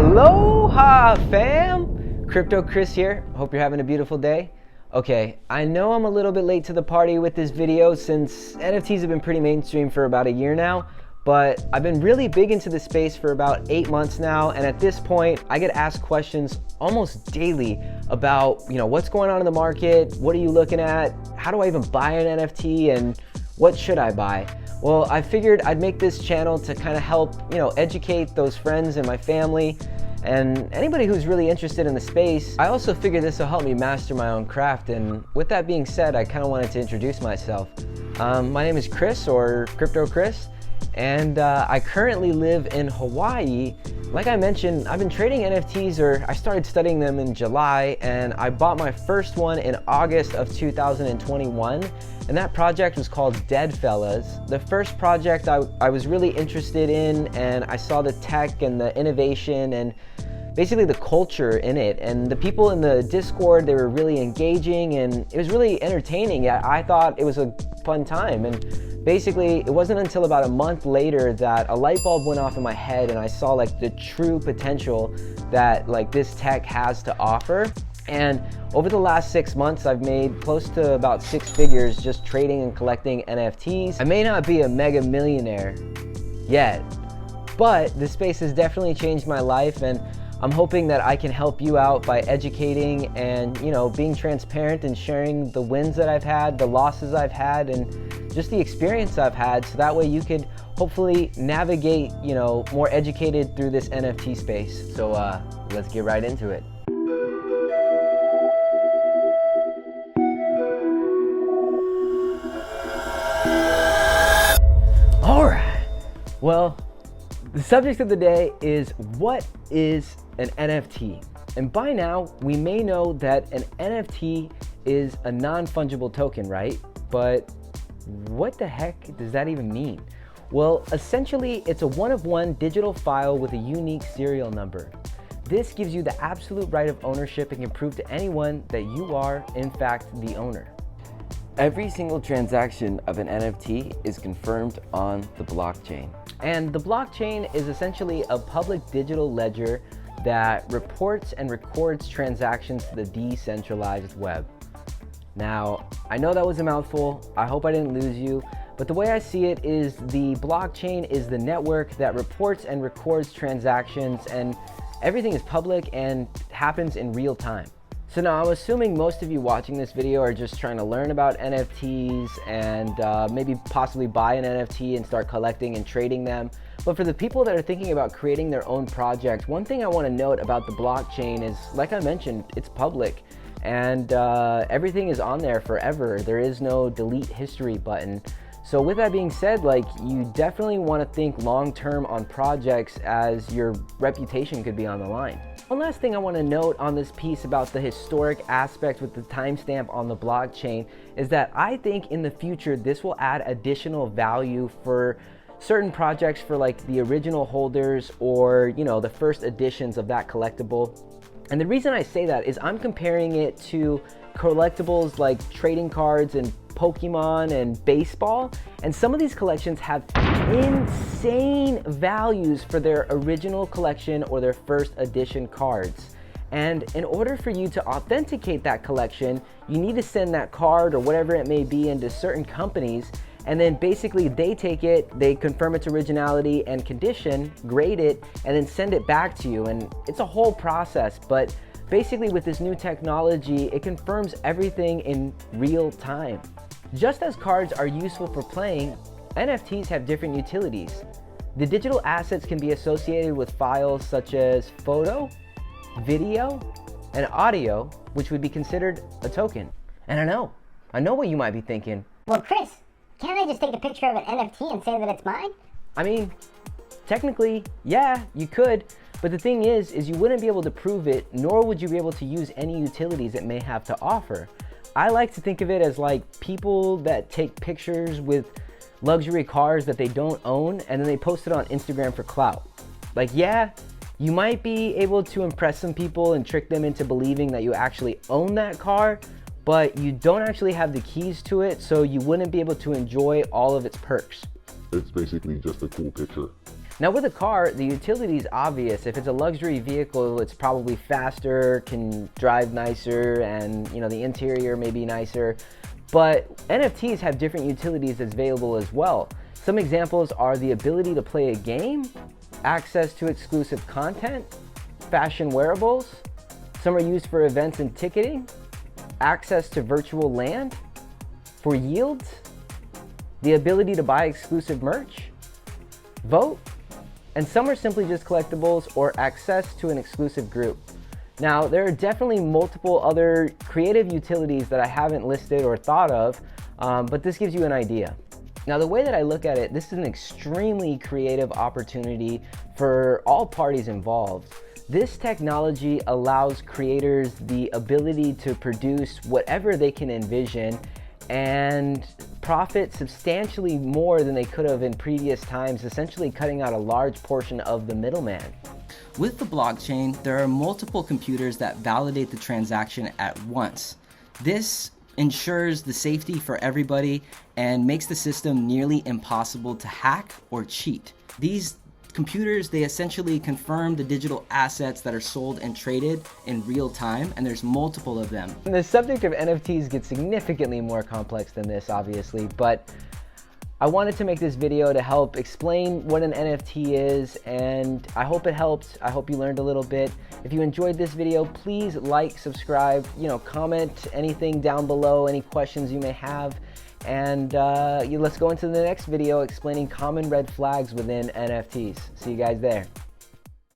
Aloha fam! Crypto Chris here. Hope you're having a beautiful day. Okay, I know I'm a little bit late to the party with this video since NFTs have been pretty mainstream for about a year now, but I've been really big into the space for about 8 months now, and at this point I get asked questions almost daily about, what's going on in the market, what are you looking at, how do I even buy an NFT, and what should I buy? Well, I figured I'd make this channel to kind of help, educate those friends and my family and anybody who's really interested in the space. I also figured this will help me master my own craft, and with that being said, I kind of wanted to introduce myself. My name is Chris, or Crypto Chris, and I currently live in Hawaii. Like I mentioned, I've been trading NFTs, or I started studying them in July, and I bought my first one in August of 2021. And that project was called Dead Fellas. The first project I was really interested in, and I saw the tech and the innovation and basically the culture in it. And the people in the Discord, they were really engaging and it was really entertaining. I thought it was a fun time. And basically, it wasn't until about a month later that a light bulb went off in my head and I saw the true potential that this tech has to offer. And over the last 6 months, I've made close to about 6 figures just trading and collecting NFTs. I may not be a mega millionaire yet, but this space has definitely changed my life, and I'm hoping that I can help you out by educating and, being transparent and sharing the wins that I've had, the losses I've had, and just the experience I've had, so that way you could hopefully navigate, more educated through this NFT space. So let's get right into it. Well, the subject of the day is, what is an NFT? And by now, we may know that an NFT is a non-fungible token, right? But what the heck does that even mean? Well, essentially, it's a one-of-one digital file with a unique serial number. This gives you the absolute right of ownership and can prove to anyone that you are, in fact, the owner. Every single transaction of an NFT is confirmed on the blockchain. And the blockchain is essentially a public digital ledger that reports and records transactions to the decentralized web. Now, I know that was a mouthful. I hope I didn't lose you. But the way I see it is the blockchain is the network that reports and records transactions, and everything is public and happens in real time. So now I'm assuming most of you watching this video are just trying to learn about NFTs and maybe possibly buy an NFT and start collecting and trading them. But for the people that are thinking about creating their own project, one thing I want to note about the blockchain is, like I mentioned, it's public and everything is on there forever. There is no delete history button. So with that being said, you definitely want to think long-term on projects, as your reputation could be on the line. One last thing I want to note on this piece about the historic aspect with the timestamp on the blockchain is that I think in the future this will add additional value for certain projects, for the original holders or the first editions of that collectible. And the reason I say that is I'm comparing it to collectibles like trading cards and Pokemon and baseball, and some of these collections have insane values for their original collection or their first edition cards. And in order for you to authenticate that collection, you need to send that card or whatever it may be into certain companies, and then basically they take it, they confirm its originality and condition, grade it, and then send it back to you. And it's a whole process, but basically with this new technology, it confirms everything in real time. Just as cards are useful for playing, NFTs have different utilities. The digital assets can be associated with files such as photo, video, and audio, which would be considered a token. And I know what you might be thinking. Well, Chris, can't I just take a picture of an NFT and say that it's mine? I mean, technically, yeah, you could. But the thing is you wouldn't be able to prove it, nor would you be able to use any utilities it may have to offer. I like to think of it as people that take pictures with luxury cars that they don't own, and then they post it on Instagram for clout. Yeah, you might be able to impress some people and trick them into believing that you actually own that car, but you don't actually have the keys to it, so you wouldn't be able to enjoy all of its perks. It's basically just a cool picture. Now with a car, the utility is obvious. If it's a luxury vehicle, it's probably faster, can drive nicer, and the interior may be nicer. But NFTs have different utilities that's available as well. Some examples are the ability to play a game, access to exclusive content, fashion wearables. Some are used for events and ticketing, access to virtual land, for yields, the ability to buy exclusive merch, vote, and some are simply just collectibles or access to an exclusive group. Now, there are definitely multiple other creative utilities that I haven't listed or thought of, but this gives you an idea. Now, the way that I look at it, this is an extremely creative opportunity for all parties involved. This technology allows creators the ability to produce whatever they can envision and profit substantially more than they could have in previous times, essentially cutting out a large portion of the middleman. With the blockchain, there are multiple computers that validate the transaction at once. This ensures the safety for everybody and makes the system nearly impossible to hack or cheat. These computers, they essentially confirm the digital assets that are sold and traded in real time, and there's multiple of them. The subject of NFTs gets significantly more complex than this, obviously, but I wanted to make this video to help explain what an NFT is, and I hope it helped. I hope you learned a little bit. If you enjoyed this video, please like, subscribe, comment anything down below, any questions you may have. And let's go into the next video explaining common red flags within NFTs. See you guys there.